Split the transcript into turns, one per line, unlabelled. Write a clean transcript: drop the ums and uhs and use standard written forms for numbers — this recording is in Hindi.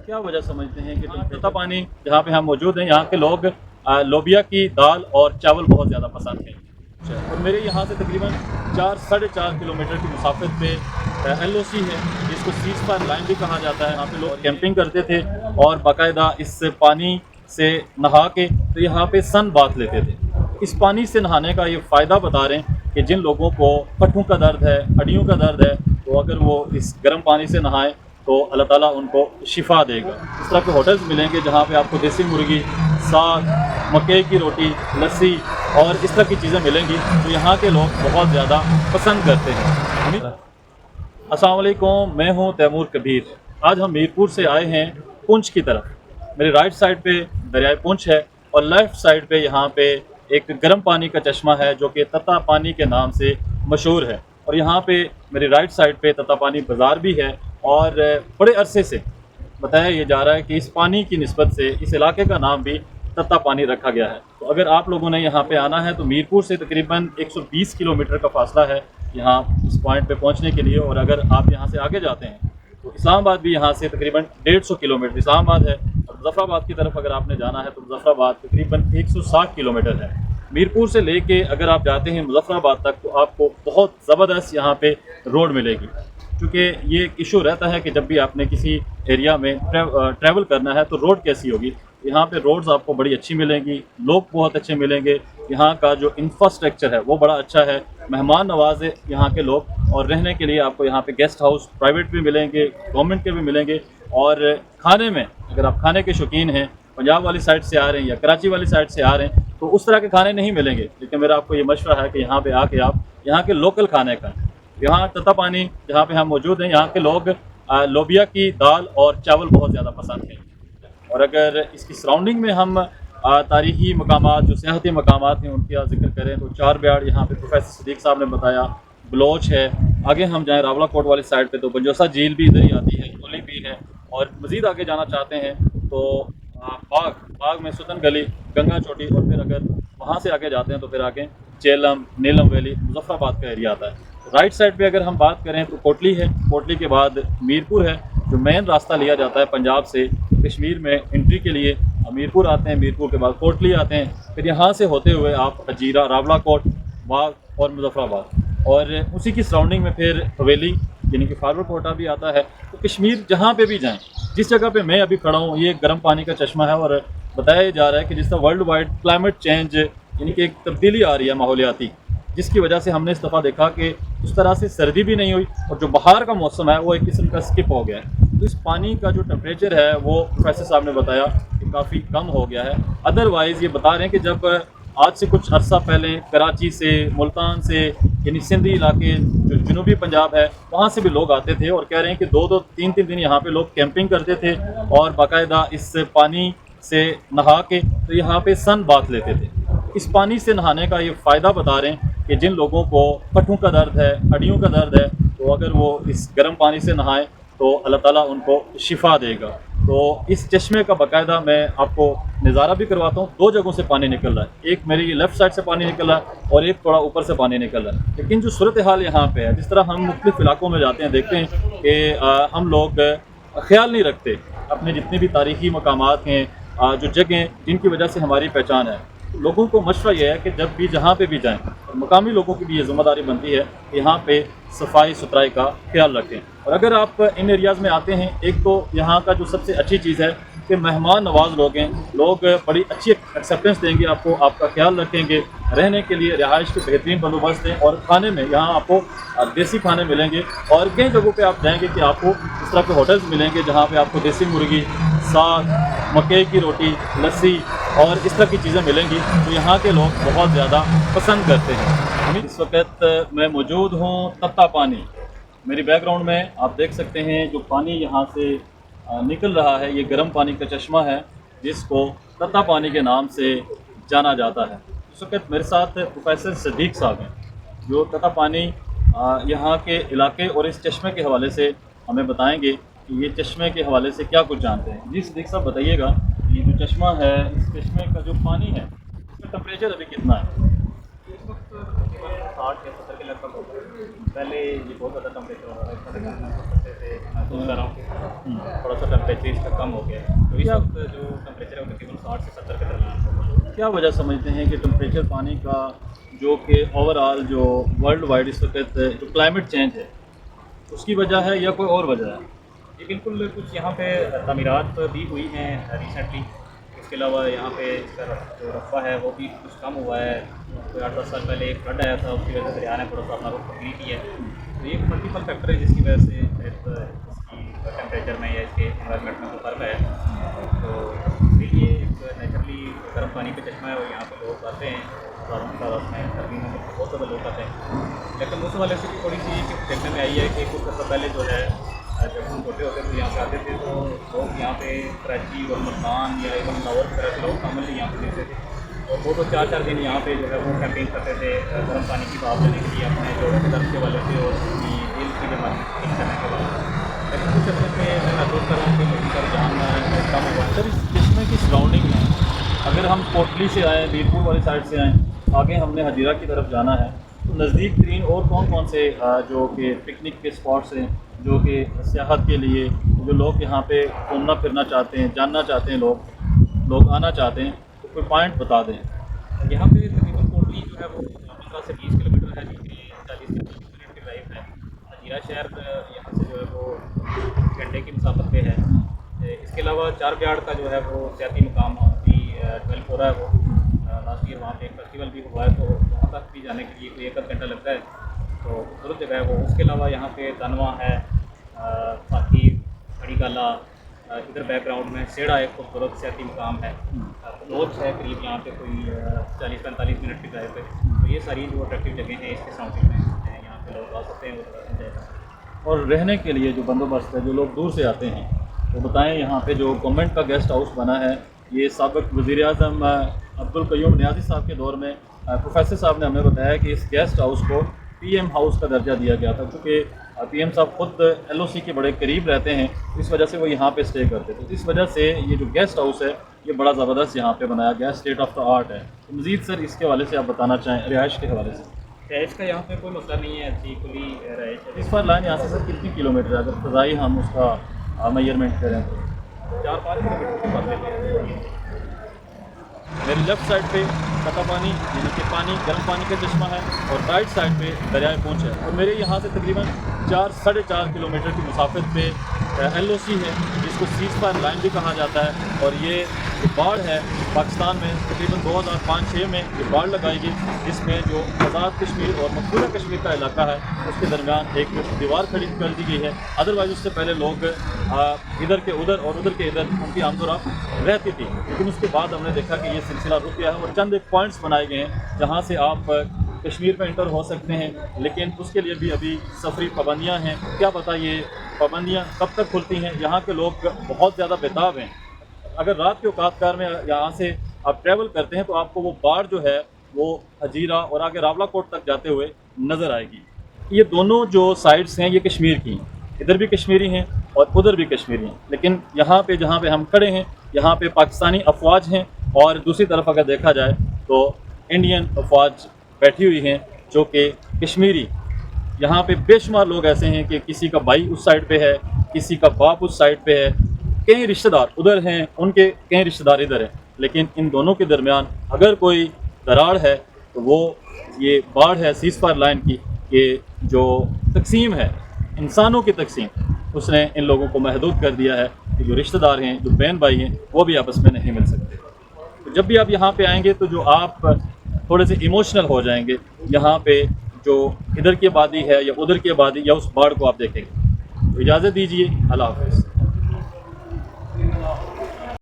क्या वजह समझते हैं कि तत्ता पानी जहाँ पे हम मौजूद हैं, यहाँ के लोग लोबिया की दाल और चावल बहुत ज़्यादा पसंद हैं। और मेरे यहाँ से तकरीबन 4-4.5 किलोमीटर की मुसाफत पे LOC है, जिसको सीज़ फायर लाइन भी कहा जाता है। यहाँ पे लोग कैंपिंग करते थे और बाकायदा इस पानी से नहा के तो यहाँ पे सन बाथ लेते थे। इस पानी से नहाने का ये फ़ायदा बता रहे हैं कि जिन लोगों को पट्ठों का दर्द है, हड्डियों का दर्द है, तो अगर वो इस गर्म पानी से नहाएं तो अल्लाह ताला उनको शिफा देगा। इस तरह के होटल्स मिलेंगे जहाँ पे आपको देसी मुर्गी, साग, मकई की रोटी, लस्सी और इस तरह की चीज़ें मिलेंगी जो यहाँ के लोग बहुत ज़्यादा पसंद करते हैं। अस्सलाम वालेकुम, मैं हूँ तैमूर कबीर। आज हम मीरपुर से आए हैं पुंछ की तरफ। मेरे राइट साइड पे दरियाए पुंछ है और लेफ़्ट साइड पे यहाँ पे एक गर्म पानी का चश्मा है जो कि तत्ता पानी के नाम से मशहूर है। और यहाँ पे मेरे राइट साइड पे तत्ता पानी बाज़ार भी है और बड़े अरसे से बताया ये जा रहा है कि इस पानी की निस्बत से इस इलाके का नाम भी तत्ता पानी रखा गया है। तो अगर आप लोगों ने यहाँ पे आना है तो मीरपुर से तकरीबन 120 किलोमीटर का फासला है यहाँ इस पॉइंट पे पहुँचने के लिए। और अगर आप यहाँ से आगे जाते हैं तो इस्लामाबाद भी यहाँ से तकरीबन 150 किलोमीटर इस्लामाबाद है। और मुजफ्फराबाद की तरफ अगर आपने जाना है तो मुजफ्फराबाद तकरीबन 160 किलोमीटर है। मीरपुर से लेके अगर आप जाते हैं मुजफ्फराबाद तक तो आपको बहुत ज़बरदस्त यहाँ पे रोड मिलेगी, क्योंकि ये एक इशू रहता है कि जब भी आपने किसी एरिया में ट्रैवल करना है तो रोड कैसी होगी। यहाँ पे रोड्स आपको बड़ी अच्छी मिलेंगी, लोग बहुत अच्छे मिलेंगे, यहाँ का जो इंफ्रास्ट्रक्चर है वो बड़ा अच्छा है, मेहमान नवाज है यहाँ के लोग। और रहने के लिए आपको यहाँ पे गेस्ट हाउस प्राइवेट भी मिलेंगे, गवर्नमेंट के भी मिलेंगे। और खाने में अगर आप खाने के शौकीन हैं, पंजाब वाली साइड से आ रहे हैं या कराची वाली साइड से आ रहे हैं तो उस तरह के खाने नहीं मिलेंगे। लेकिन मेरा आपको ये मशवरा है कि यहाँ पे आके आप यहाँ के लोकल खाने का, यहाँ तत्ता पानी जहाँ पे हम मौजूद हैं, यहाँ के लोग लोबिया की दाल और चावल बहुत ज़्यादा पसंद हैं। और अगर इसकी सराउंडिंग में हम तारीख़ी मकामात जो सियाहती मकामात हैं उनका जिक्र करें तो चार ब्याड़ यहाँ पे प्रोफेसर सिद्दीक साहब ने बताया, बलोच है। आगे हम जाएँ रावला कोट वाली साइड पे तो बंजोसा झील भी इधर ही आती है, कोली भी है। और मज़ीद आगे जाना चाहते हैं तो बाग में सुतन गली, गंगा चोटी, और फिर अगर वहाँ से आगे जाते हैं तो फिर आगे चेलम, नीलम वैली, मुजफ्फराबाद का एरिया आता है। राइट साइड पे अगर हम बात करें तो कोटली है, कोटली के बाद मीरपुर है जो मेन रास्ता लिया जाता है पंजाब से कश्मीर में एंट्री के लिए। मीरपुर आते हैं, मीरपुर के बाद कोटली आते हैं, फिर यहाँ से होते हुए आप हजीरा, रावला कोट, बाग और मुजफ्फराबाद, और उसी की सराउंडिंग में फिर हवेली यानी कि फारवर कोटा भी आता है। तो कश्मीर जहाँ पे भी जाएं, जिस जगह पे मैं अभी खड़ा हूँ ये गर्म पानी का चश्मा है। और बताया जा रहा है कि जिस तरह वर्ल्ड वाइड क्लाइमेट चेंज यानी कि एक तब्दीली आ रही है माहौलियाती, जिसकी वजह से हमने इस दफ़ा देखा कि उस तरह से सर्दी भी नहीं हुई और जो बाहर का मौसम है वो एक किस्म का स्किप हो गया है। तो इस पानी का जो टेम्परेचर है वो प्रोफेसर साहब ने बताया कि काफ़ी कम हो गया है। अदरवाइज़ ये बता रहे हैं कि जब आज से कुछ अर्सा पहले कराची से, मुल्तान से यानी सिंधी इलाके जो जनूबी पंजाब है वहाँ से भी लोग आते थे और कह रहे हैं कि 2-2, 3-3 दिन यहाँ पे लोग कैंपिंग करते थे और बाकायदा इस पानी से नहा के तो यहाँ पे सन बाथ लेते थे। इस पानी से नहाने का ये फ़ायदा बता रहे हैं कि जिन लोगों को पट्ठों का दर्द है, हड्डियों का दर्द है, तो अगर वो इस गर्म पानी से नहाएं तो अल्लाह ताला उनको शिफा देगा। तो इस चश्मे का बाकायदा मैं आपको नज़ारा भी करवाता हूँ। 2 जगहों से पानी निकल रहा है, एक मेरी लेफ़्ट साइड से पानी निकल रहा है और एक थोड़ा ऊपर से पानी निकल रहा है। लेकिन जो सूरत हाल यहाँ पे है, जिस तरह हम मुख्तलिफ़ इलाकों में जाते हैं देखते हैं कि हम लोग ख्याल नहीं रखते अपने जितने भी तारीख़ी मकामात हैं, जो जगहें जिनकी वजह से हमारी पहचान है। लोगों को मशवरा यह है कि जब भी जहाँ पे भी जाएं, मकामी लोगों की भी ये ज़िम्मेदारी बनती है कि यहाँ पे सफाई सुथराई का ख्याल रखें। और अगर आप इन एरियाज़ में आते हैं, एक तो यहाँ का जो सबसे अच्छी चीज़ है कि मेहमान नवाज लोग हैं, लोग बड़ी अच्छी एक्सेप्टेंस देंगे आपको, आपका ख्याल रखेंगे। रहने के लिए रिहाइश के बेहतरीन बंदोबस्त हैं और खाने में यहाँ आपको देसी खाने मिलेंगे। और कई जगहों पे आप जाएंगे कि आपको इस तरह के होटल्स मिलेंगे जहाँ पे आपको देसी मुर्गी, साग, मकई की रोटी, लस्सी और इस तरह की चीज़ें मिलेंगी जो यहाँ के लोग बहुत ज़्यादा पसंद करते हैं। इस वक्त मैं मौजूद हूँ तत्ता पानी। मेरी बैकग्राउंड में आप देख सकते हैं जो पानी यहाँ से निकल रहा है, ये गर्म पानी का चश्मा है जिसको तत्ता पानी के नाम से जाना जाता है। इस वक्त मेरे साथ प्रोफेसर सिद्दीक साहब हैं जो तत्ता पानी यहाँ के इलाके और इस चश्मे के हवाले से हमें बताएंगे कि ये चश्मे के हवाले से क्या कुछ जानते हैं। जी सिद्दीक साहब बताइएगा, ये जो चश्मा है, इस चश्मे का जो पानी है इसका टेम्परेचर अभी कितना है?
इस वक्त 60 या 70 के लगभग होगा। पहले ये बहुत ज़्यादा टेम्परेचर हो रहा है, 70 से महसूस कर रहा हूँ।
थोड़ा सा
टेम्परेचर इसका कम हो गया है। तो इस वक्त जो टेम्परेचर है वो तकरीबन 60 से 70 के दरमियान होगा।
क्या वजह समझते हैं कि टेम्परेचर पानी का जो कि ओवरऑल जो वर्ल्ड वाइड इस वक्त जो क्लाइमेट चेंज है उसकी वजह है या कोई और वजह है?
ये बिल्कुल कुछ यहाँ पे तमीरात भी हुई हैं रिसेंटली। इसके अलावा यहाँ पे इसका जो रकबा है वो भी कुछ कम हुआ है। कोई 8-10 साल पहले एक फ्लड आया था, उसकी वजह से दरिया ने थोड़ा सा अपना रुख तब्दील किया है। तो ये मल्टीपल फैक्टर है जिसकी वजह से इसकी टेम्परेचर में या इसके एनवायरनमेंट में कोई फ़र्क है। तो इसलिए एक नेचुरली गर्म पानी का चश्मा है और यहाँ पे लोग आते हैं तादाद में, गर्मी में बहुत ज़्यादा लोग आते हैं। लेकिन उस वाले से भी थोड़ी सी देखने में आई है कि कुछ अर्सा पहले जो है जब हम छोटे होते थे यहाँ से आते थे तो लोग यहाँ पे कराची और मुल्तान या इवन लाहौर वगैरह से लोग कॉमनली यहाँ पे रहते थे और वो तो 4-4 दिन यहाँ पे जो है वो कैंपिंग करते थे गर्म पानी की भाप लेने के लिए अपने जोड़ों के दर्द के वाले से और अपनी दिल की बीमारी ठीक करने के वाले। लेकिन कुछ अर्से पे मैं महसूस कर रहा हूँ कि लोगों का रुझान कम हुआ है।
सर, इस चश्मे की सराउंडिंग में अगर हम कोटली से आएँ, मीरपुर वाली साइड से आएँ, आगे हमने हजीरा की तरफ जाना है तो नज़दीक तरीन और कौन से जो कि पिकनिक के स्पॉट्स हैं, जो कि सियाहत के लिए जो लोग यहाँ पे घूमना फिरना चाहते हैं, जानना चाहते हैं, लोग आना चाहते हैं, तो कोई पॉइंट बता दें।
यहाँ पे तकरीबन कोटली जो है वो 15 से 20 किलोमीटर है, जिसकी 40 से 50 मिनट की ड्राइव है। हजीरा शहर यहाँ से जो है वो घंटे की मुसाफत पे है। इसके अलावा चार ब्याड़ का जो है वो सियाती मुकाम अभी डेवलप हो रहा है। वो लास्ट ईयर वहाँ पे एक फेस्टिवल भी हुआ है, तो वहाँ तक भी जाने के लिए कोई 1 घंटा लगता है, तो खूबसूरत जगह है वो। उसके अलावा यहाँ पे तनवा है, साथी खड़ी गाला, इधर बैकग्राउंड में सेड़ा एक खूबसूरत सियाती मुकाम है, रोज है करीब यहाँ पे कोई 40-45 मिनट की ड्राइव पे। तो ये सारी जो अट्रैक्टिव जगह हैं इसके साउंड में यहाँ पे लोग आ सकते हैं और एंजॉय कर सकते हैं।
और रहने के लिए जो बंदोबस्त है, जो लोग दूर से आते हैं, तो बताएं। यहाँ पे जो गवर्नमेंट का गेस्ट हाउस बना है, ये साबिक वज़ीर-ए-आज़म अब्दुल क़य्यूम नियाज़ी साहब के दौर में प्रोफेसर साहब ने हमें बताया कि इस गेस्ट हाउस को पीएम हाउस का दर्जा दिया गया था, क्योंकि पीएम साहब खुद एलओसी के बड़े करीब रहते हैं, इस वजह से वो यहाँ पे स्टे करते थे। इस वजह से ये जो गेस्ट हाउस है ये बड़ा ज़बरदस्त यहाँ पे बनाया गया, स्टेट ऑफ द आर्ट है। तो मज़ीद सर इसके हवाले से आप बताना चाहें, रिहाइश के हवाले से?
रहाइश का यहाँ पे कोई मसला नहीं है, अच्छी खुली रहाइश है।
इस पर लाइन यहाँ से सर कितनी किलोमीटर है, अगर फ़ज़ाई हम उसका मेजरमेंट करें तो?
4-5 किलोमीटर की बात है।
मेरी लेफ़्ट साइड पे कता पानी यानी कि पानी, गर्म पानी का चश्मा है, और राइट साइड पे दरियाए पूंछ है। और मेरे यहाँ से तकरीबन 4-4.5 किलोमीटर की मुसाफत पे एलओसी है, जिसको सीज़फायर लाइन भी कहा जाता है। और ये जो बाढ़ है पाकिस्तान में तकरीबन 2005-06 में ये बाढ़ लगाई गई, जिसमें जो आज़ाद कश्मीर और मकबूजा कश्मीर का इलाका है उसके दरमियान एक दीवार खड़ी कर दी गई है। अदरवाइज़ उससे पहले लोग इधर के उधर और उधर के इधर उनकी आमदोरफ्त रहती थी, लेकिन उसके बाद हमने देखा कि ये सिलसिला रुक गया है और चंद एक पॉइंट्स बनाए गए हैं जहाँ से आप कश्मीर में इंटर हो सकते हैं, लेकिन उसके लिए भी अभी सफरी पाबंदियाँ हैं। क्या पता ये पाबंदियाँ कब तक खुलती हैं। यहाँ के लोग बहुत ज़्यादा बेताब हैं। अगर रात के औकातकार में यहाँ से आप ट्रैवल करते हैं तो आपको वो बाढ़ जो है वो हजीरा और आगे रावलाकोट तक जाते हुए नज़र आएगी। ये दोनों जो साइड्स हैं ये कश्मीर की हैं, इधर भी कश्मीरी हैं और उधर भी कश्मीरी हैं, लेकिन यहाँ पे जहाँ पे हम खड़े हैं यहाँ पे पाकिस्तानी अफवाज हैं और दूसरी तरफ अगर देखा जाए तो इंडियन अफवाज बैठी हुई हैं जो कि कश्मीरी। यहाँ पे बेशुमार लोग ऐसे हैं कि किसी का भाई उस साइड पे है, किसी का बाप उस साइड पे है, कई रिश्तेदार उधर हैं, उनके कई रिश्तेदार इधर हैं, लेकिन इन दोनों के दरमियान अगर कोई दरार है तो वो ये बाढ़ है सीज़फायर लाइन की, कि जो तकसीम है इंसानों की तकसीम, उसने इन लोगों को महदूद कर दिया है कि जो रिश्तेदार हैं, जो बहन भाई हैं, वो भी आपस में नहीं मिल सकते। तो जब भी आप यहाँ पे आएंगे तो जो आप थोड़े से इमोशनल हो जाएंगे, यहाँ पे जो इधर की आबादी है या उधर की आबादी या उस बाढ़ को आप देखेंगे। तो इजाज़त दीजिए, अल्लाह हाफ़िज़।